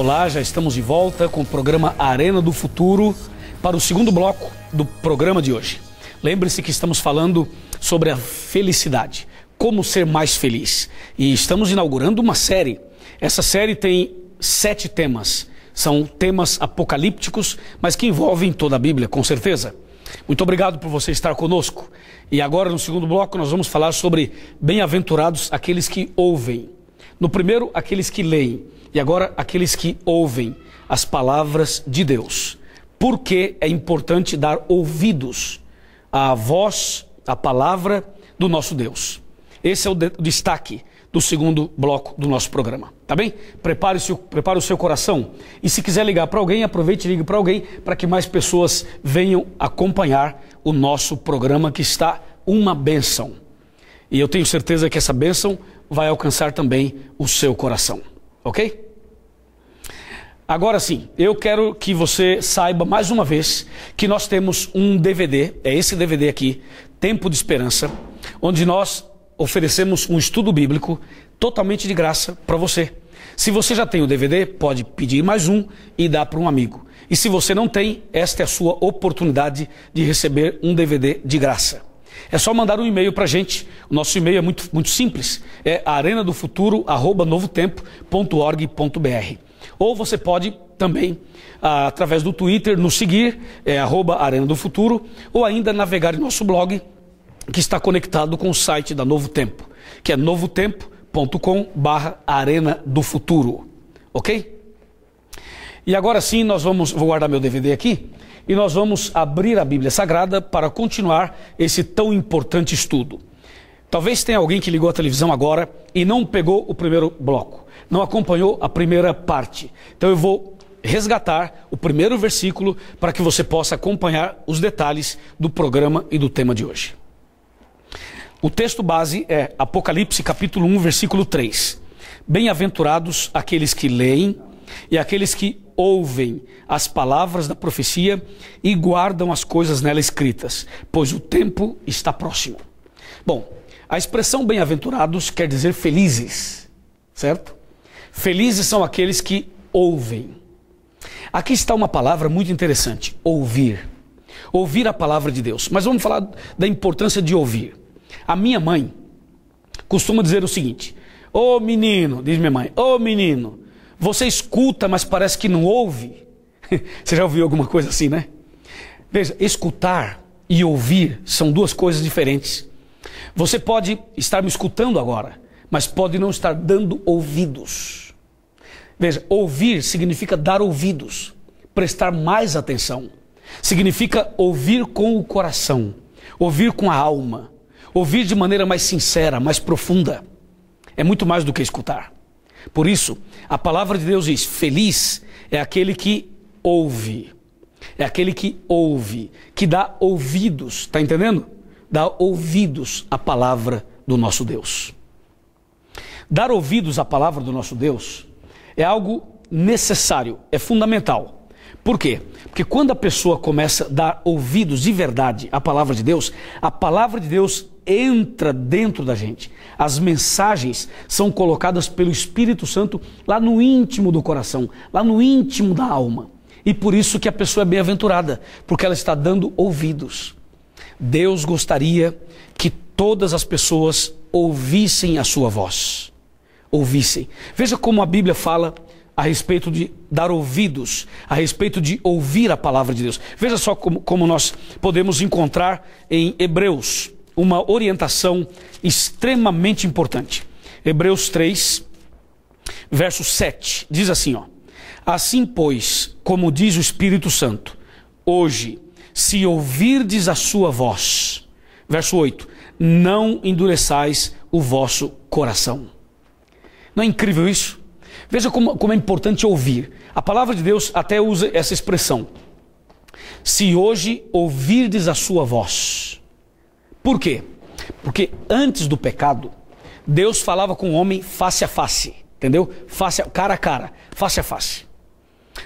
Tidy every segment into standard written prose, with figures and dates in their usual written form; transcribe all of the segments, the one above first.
Olá, já estamos de volta com o programa Arena do Futuro para o segundo bloco do programa de hoje. Lembre-se que estamos falando sobre a felicidade, como ser mais feliz. E estamos inaugurando uma série. Essa série tem 7 temas. São temas apocalípticos, mas que envolvem toda a Bíblia, com certeza. Muito obrigado por você estar conosco. E agora, no segundo bloco, nós vamos falar sobre bem-aventurados aqueles que ouvem. No primeiro, aqueles que leem. E agora, aqueles que ouvem as palavras de Deus. Por que é importante dar ouvidos à voz, à palavra do nosso Deus? Esse é o destaque do segundo bloco do nosso programa. Tá bem? Prepare o seu coração. E se quiser ligar para alguém, aproveite e ligue para alguém para que mais pessoas venham acompanhar o nosso programa, que está uma bênção. E eu tenho certeza que essa bênção vai alcançar também o seu coração. Ok? Agora sim, eu quero que você saiba mais uma vez que nós temos um DVD, é esse DVD aqui, Tempo de Esperança, onde nós oferecemos um estudo bíblico totalmente de graça para você. Se você já tem o DVD, pode pedir mais um e dar para um amigo. E se você não tem, esta é a sua oportunidade de receber um DVD de graça. É só mandar um e-mail para a gente. O nosso e-mail é muito simples. É arenadofuturo@novotempo.org.br. Ou você pode também, através do Twitter, nos seguir, @Arena do Futuro, ou ainda navegar em nosso blog, que está conectado com o site da Novo Tempo, que é novotempo.com/Arena do Futuro. Ok? E agora sim, vou guardar meu DVD aqui, e nós vamos abrir a Bíblia Sagrada para continuar esse tão importante estudo. Talvez tenha alguém que ligou a televisão agora e não pegou o primeiro bloco, não acompanhou a primeira parte. Então eu vou resgatar o primeiro versículo para que você possa acompanhar os detalhes do programa e do tema de hoje. O texto base é Apocalipse capítulo 1, versículo 3. Bem-aventurados aqueles que leem e aqueles que ouvem as palavras da profecia e guardam as coisas nela escritas, pois o tempo está próximo. Bom, a expressão bem-aventurados quer dizer felizes, certo? Felizes são aqueles que ouvem. Aqui está uma palavra muito interessante, ouvir. Ouvir a palavra de Deus. Mas vamos falar da importância de ouvir. A minha mãe costuma dizer o seguinte: ô menino, diz minha mãe, ô menino, você escuta, mas parece que não ouve. Você já ouviu alguma coisa assim, né? Veja, escutar e ouvir são duas coisas diferentes. Você pode estar me escutando agora, mas pode não estar dando ouvidos. Veja, ouvir significa dar ouvidos, prestar mais atenção. Significa ouvir com o coração, ouvir com a alma, ouvir de maneira mais sincera, mais profunda. É muito mais do que escutar. Por isso, a palavra de Deus diz: feliz é aquele que ouve. É aquele que ouve, que dá ouvidos, está entendendo? Dá ouvidos à palavra do nosso Deus. Dar ouvidos à palavra do nosso Deus é algo necessário, é fundamental. Por quê? Porque quando a pessoa começa a dar ouvidos de verdade à palavra de Deus, a palavra de Deus entra dentro da gente. As mensagens são colocadas pelo Espírito Santo lá no íntimo do coração, lá no íntimo da alma. E por isso que a pessoa é bem-aventurada, porque ela está dando ouvidos. Deus gostaria que todas as pessoas ouvissem a sua voz. Ouvissem. Veja como a Bíblia fala a respeito de dar ouvidos, a respeito de ouvir a palavra de Deus. Veja só como nós podemos encontrar em Hebreus uma orientação extremamente importante. Hebreus 3, verso 7, diz assim, ó: assim, pois, como diz o Espírito Santo, hoje, se ouvirdes a sua voz, verso 8, não endureçais o vosso coração. Não é incrível isso? Veja como é importante ouvir. A palavra de Deus até usa essa expressão: se hoje ouvirdes a sua voz. Por quê? Porque antes do pecado, Deus falava com o homem face a face, entendeu? Cara a cara, face a face.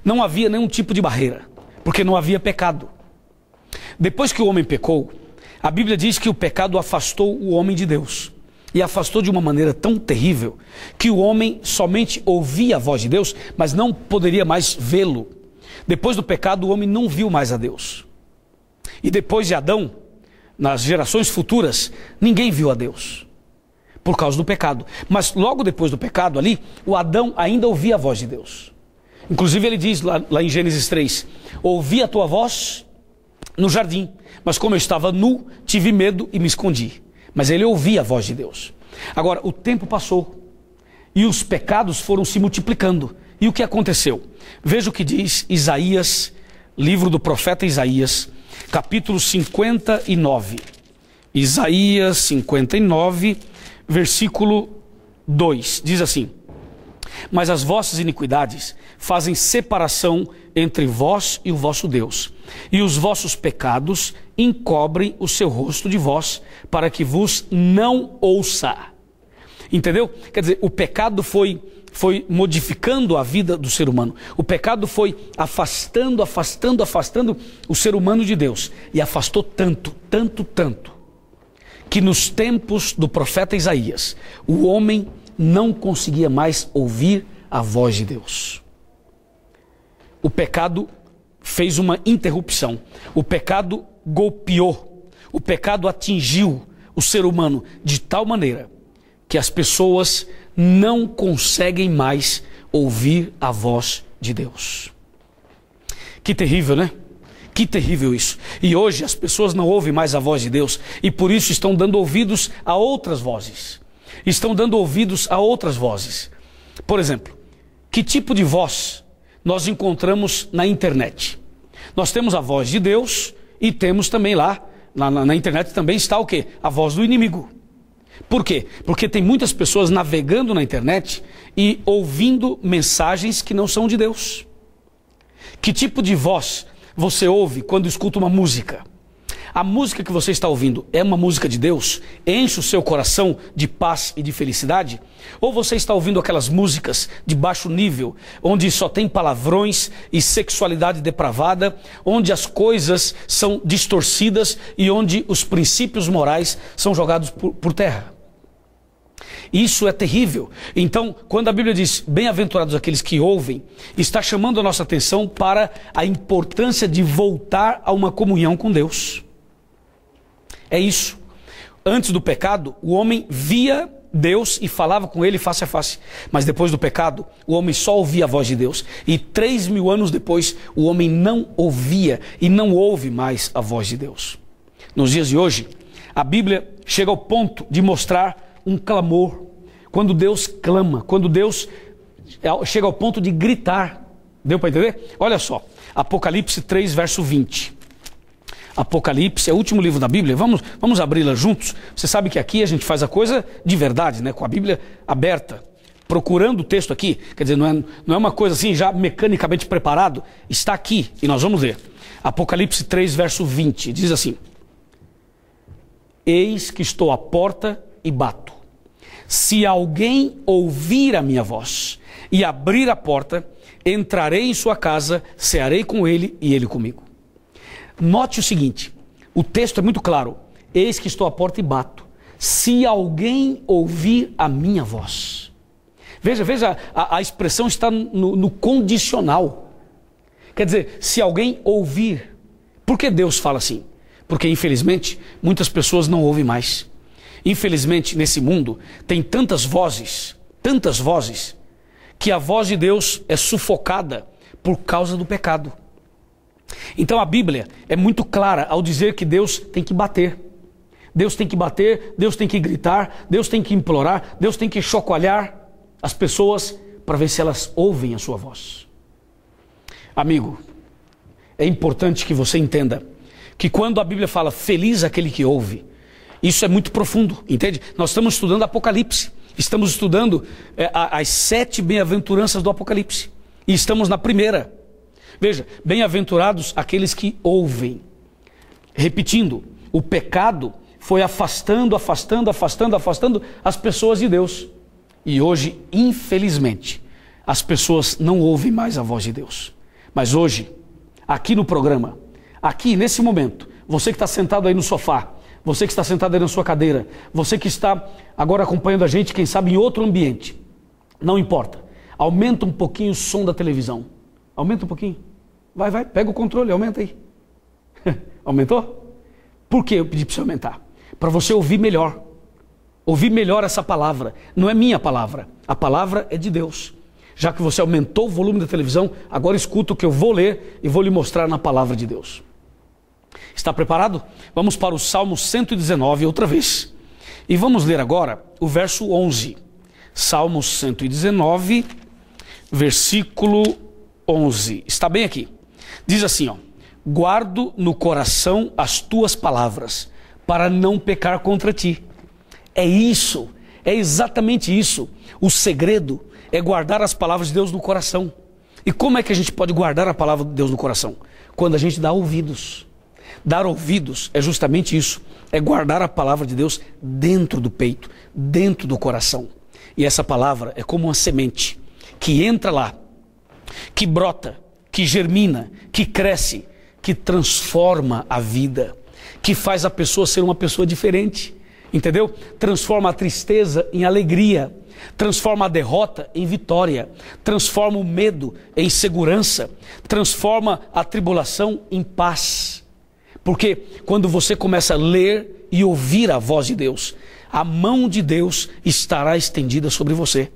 Não havia nenhum tipo de barreira, porque não havia pecado. Depois que o homem pecou, a Bíblia diz que o pecado afastou o homem de Deus. e afastou de uma maneira tão terrível que o homem somente ouvia a voz de Deus, mas não poderia mais vê-lo. Depois do pecado, o homem não viu mais a Deus. E depois de Adão, nas gerações futuras, ninguém viu a Deus, por causa do pecado. Mas logo depois do pecado ali, o Adão ainda ouvia a voz de Deus. Inclusive ele diz lá em Gênesis 3, ouvi a tua voz no jardim, mas como eu estava nu, tive medo e me escondi. Mas ele ouvia a voz de Deus. Agora, o tempo passou e os pecados foram se multiplicando. E o que aconteceu? Veja o que diz Isaías, livro do profeta Isaías, capítulo 59. Isaías 59, versículo 2, diz assim: mas as vossas iniquidades fazem separação entre vós e o vosso Deus, e os vossos pecados encobrem o seu rosto de vós, para que vos não ouça. Entendeu? Quer dizer, o pecado foi modificando a vida do ser humano. O pecado foi afastando o ser humano de Deus. E afastou tanto, que nos tempos do profeta Isaías, o homem não conseguia mais ouvir a voz de Deus. O pecado fez uma interrupção. O pecado golpeou. O pecado atingiu o ser humano de tal maneira que as pessoas não conseguem mais ouvir a voz de Deus. Que terrível, né? Que terrível isso. E hoje as pessoas não ouvem mais a voz de Deus e por isso estão dando ouvidos a outras vozes. Estão dando ouvidos a outras vozes. Por exemplo, que tipo de voz nós encontramos na internet? Nós temos a voz de Deus e temos também lá, na internet também está o quê? A voz do inimigo. Por quê? Porque tem muitas pessoas navegando na internet e ouvindo mensagens que não são de Deus. Que tipo de voz você ouve quando escuta uma música? A música que você está ouvindo é uma música de Deus? Enche o seu coração de paz e de felicidade? Ou você está ouvindo aquelas músicas de baixo nível, onde só tem palavrões e sexualidade depravada, onde as coisas são distorcidas e onde os princípios morais são jogados por terra? Isso é terrível. Então, quando a Bíblia diz bem-aventurados aqueles que ouvem, está chamando a nossa atenção para a importância de voltar a uma comunhão com Deus. É isso. Antes do pecado, o homem via Deus e falava com ele face a face. Mas depois do pecado, o homem só ouvia a voz de Deus. E 3.000 anos depois, o homem não ouvia e não ouve mais a voz de Deus. Nos dias de hoje, a Bíblia chega ao ponto de mostrar um clamor. Quando Deus clama, quando Deus chega ao ponto de gritar. Deu para entender? Olha só, Apocalipse 3, verso 20. Apocalipse é o último livro da Bíblia. Vamos abri-la juntos. Você sabe que aqui a gente faz a coisa de verdade, né? Com a Bíblia aberta, procurando o texto aqui. Quer dizer, não é uma coisa assim já mecanicamente preparado. Está aqui e nós vamos ler. Apocalipse 3, verso 20. Diz assim: eis que estou à porta e bato. Se alguém ouvir a minha voz e abrir a porta, entrarei em sua casa, cearei com ele e ele comigo. Note o seguinte, o texto é muito claro. Eis que estou à porta e bato. Se alguém ouvir a minha voz. Veja, a expressão está no condicional. Quer dizer, se alguém ouvir. Por que Deus fala assim? Porque infelizmente muitas pessoas não ouvem mais. Infelizmente nesse mundo tem tantas vozes, que a voz de Deus é sufocada por causa do pecado. Então a Bíblia é muito clara ao dizer que Deus tem que bater. Deus tem que bater, Deus tem que gritar, Deus tem que implorar, Deus tem que chacoalhar as pessoas para ver se elas ouvem a sua voz. Amigo, é importante que você entenda que quando a Bíblia fala feliz aquele que ouve, isso é muito profundo, entende? Nós estamos estudando Apocalipse, estamos estudando as 7 bem-aventuranças do Apocalipse e estamos na primeira. Veja, bem-aventurados aqueles que ouvem. Repetindo, o pecado foi afastando as pessoas de Deus. E hoje, infelizmente, as pessoas não ouvem mais a voz de Deus. Mas hoje, aqui no programa, aqui nesse momento, você que está sentado aí no sofá, você que está sentado aí na sua cadeira, você que está agora acompanhando a gente, quem sabe em outro ambiente, não importa, aumenta um pouquinho o som da televisão, aumenta um pouquinho, vai, pega o controle, aumenta aí, aumentou? Por que eu pedi para você aumentar? Para você ouvir melhor essa palavra, não é minha palavra, a palavra é de Deus. Já que você aumentou o volume da televisão, agora escuta o que eu vou ler e vou lhe mostrar na palavra de Deus. Está preparado? Vamos para o Salmo 119 outra vez. E vamos ler agora o verso 11. Salmo 119, versículo 11. Está bem aqui. Diz assim, ó: guardo no coração as tuas palavras, para não pecar contra ti. É isso, é exatamente isso. O segredo é guardar as palavras de Deus no coração. E como é que a gente pode guardar a palavra de Deus no coração? Quando a gente dá ouvidos. Dar ouvidos é justamente isso, é guardar a palavra de Deus dentro do peito, dentro do coração. E essa palavra é como uma semente que entra lá, que brota, que germina, que cresce, que transforma a vida, que faz a pessoa ser uma pessoa diferente, entendeu? Transforma a tristeza em alegria, transforma a derrota em vitória, transforma o medo em segurança, transforma a tribulação em paz. Porque quando você começa a ler e ouvir a voz de Deus, a mão de Deus estará estendida sobre você.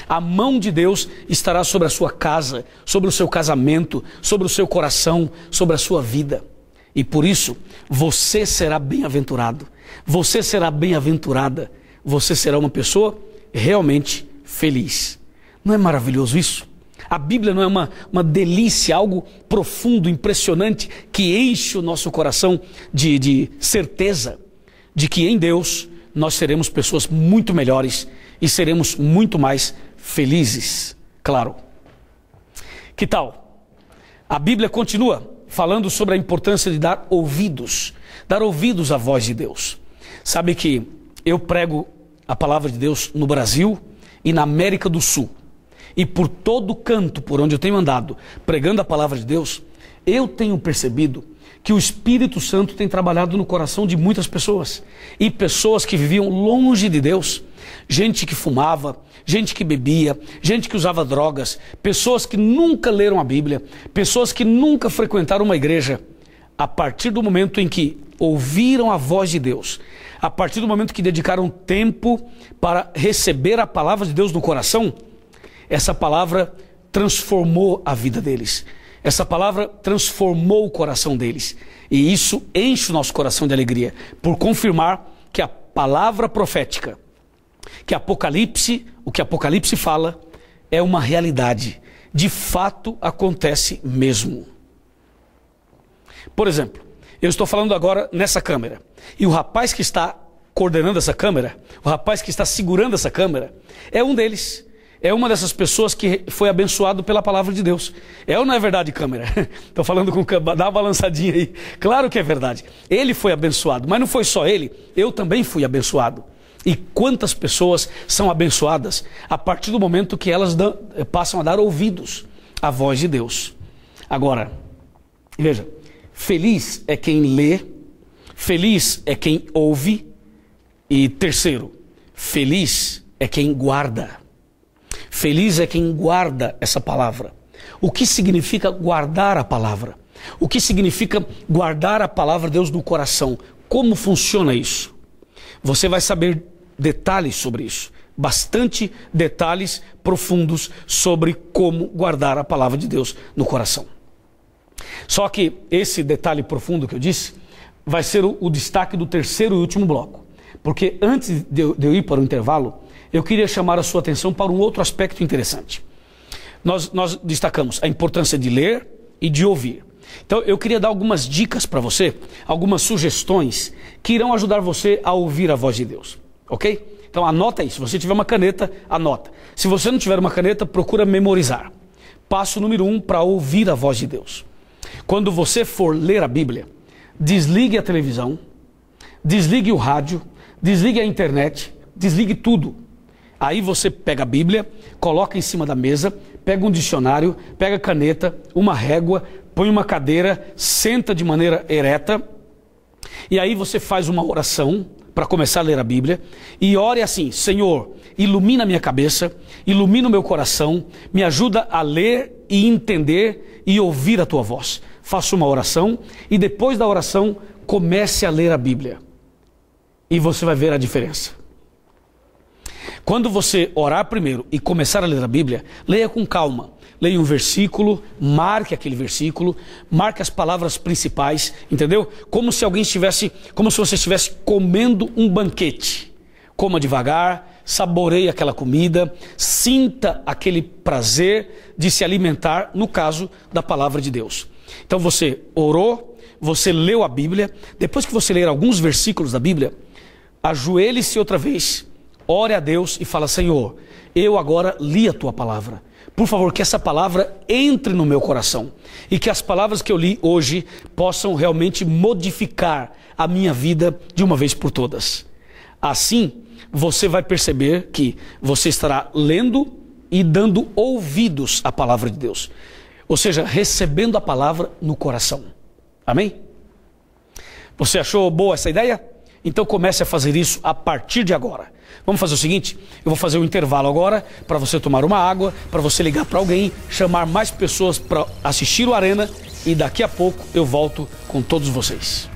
A mão de Deus estará sobre a sua casa, sobre o seu casamento, sobre o seu coração, sobre a sua vida. E por isso, você será bem-aventurado, você será bem-aventurada, você será uma pessoa realmente feliz. Não é maravilhoso isso? A Bíblia não é uma delícia, algo profundo, impressionante, que enche o nosso coração de certeza de que em Deus nós seremos pessoas muito melhores e seremos muito mais felizes, claro. Que tal? A Bíblia continua falando sobre a importância de dar ouvidos à voz de Deus. Sabe que eu prego a palavra de Deus no Brasil e na América do Sul. E por todo canto por onde eu tenho andado pregando a palavra de Deus, eu tenho percebido que o Espírito Santo tem trabalhado no coração de muitas pessoas. E pessoas que viviam longe de Deus, gente que fumava, gente que bebia, gente que usava drogas, pessoas que nunca leram a Bíblia, pessoas que nunca frequentaram uma igreja. A partir do momento em que ouviram a voz de Deus, a partir do momento que dedicaram tempo para receber a palavra de Deus no coração, essa palavra transformou a vida deles. Essa palavra transformou o coração deles. E isso enche o nosso coração de alegria, por confirmar que a palavra profética, que o que Apocalipse fala, é uma realidade. De fato acontece mesmo. Por exemplo, eu estou falando agora nessa câmera, e o rapaz que está coordenando essa câmera, o rapaz que está segurando essa câmera, é um deles. É uma dessas pessoas que foi abençoado pela palavra de Deus. É ou não é verdade, câmera? Estou falando com câmera, dá uma balançadinha aí. Claro que é verdade. Ele foi abençoado, mas não foi só ele, eu também fui abençoado. E quantas pessoas são abençoadas a partir do momento que elas passam a dar ouvidos à voz de Deus. Agora, veja, feliz é quem lê, feliz é quem ouve, e terceiro, feliz é quem guarda. Feliz é quem guarda essa palavra. O que significa guardar a palavra? O que significa guardar a palavra de Deus no coração? Como funciona isso? Você vai saber detalhes sobre isso. Bastante detalhes profundos sobre como guardar a palavra de Deus no coração. Só que esse detalhe profundo que eu disse vai ser o destaque do terceiro e último bloco. Porque antes de eu ir para o intervalo, eu queria chamar a sua atenção para um outro aspecto interessante. Nós destacamos a importância de ler e de ouvir. Então eu queria dar algumas dicas para você, algumas sugestões que irão ajudar você a ouvir a voz de Deus, ok? Então anota aí, se você tiver uma caneta, anota. Se você não tiver uma caneta, procura memorizar. Passo número 1 para ouvir a voz de Deus. Quando você for ler a Bíblia, desligue a televisão, desligue o rádio, desligue a internet, desligue tudo. Aí você pega a Bíblia, coloca em cima da mesa, pega um dicionário, pega caneta, uma régua, põe uma cadeira, senta de maneira ereta E aí você faz uma oração para começar a ler a Bíblia e ore assim: Senhor, ilumina a minha cabeça, ilumina o meu coração, me ajuda a ler e entender e ouvir a tua voz. Faça uma oração e depois da oração comece a ler a Bíblia. E você vai ver a diferença. Quando você orar primeiro e começar a ler a Bíblia, leia com calma. Leia um versículo, marque aquele versículo, marque as palavras principais, entendeu? Como se você estivesse comendo um banquete. Coma devagar, saboreie aquela comida, sinta aquele prazer de se alimentar, no caso da palavra de Deus. Então você orou, você leu a Bíblia, depois que você ler alguns versículos da Bíblia, ajoelhe-se outra vez, ore a Deus e fala: Senhor, eu agora li a tua palavra. Por favor, que essa palavra entre no meu coração e que as palavras que eu li hoje possam realmente modificar a minha vida de uma vez por todas. Assim, você vai perceber que você estará lendo e dando ouvidos à palavra de Deus. Ou seja, recebendo a palavra no coração. Amém? Você achou boa essa ideia? Então comece a fazer isso a partir de agora. Vamos fazer o seguinte, eu vou fazer um intervalo agora para você tomar uma água, para você ligar para alguém, chamar mais pessoas para assistir o Arena e daqui a pouco eu volto com todos vocês.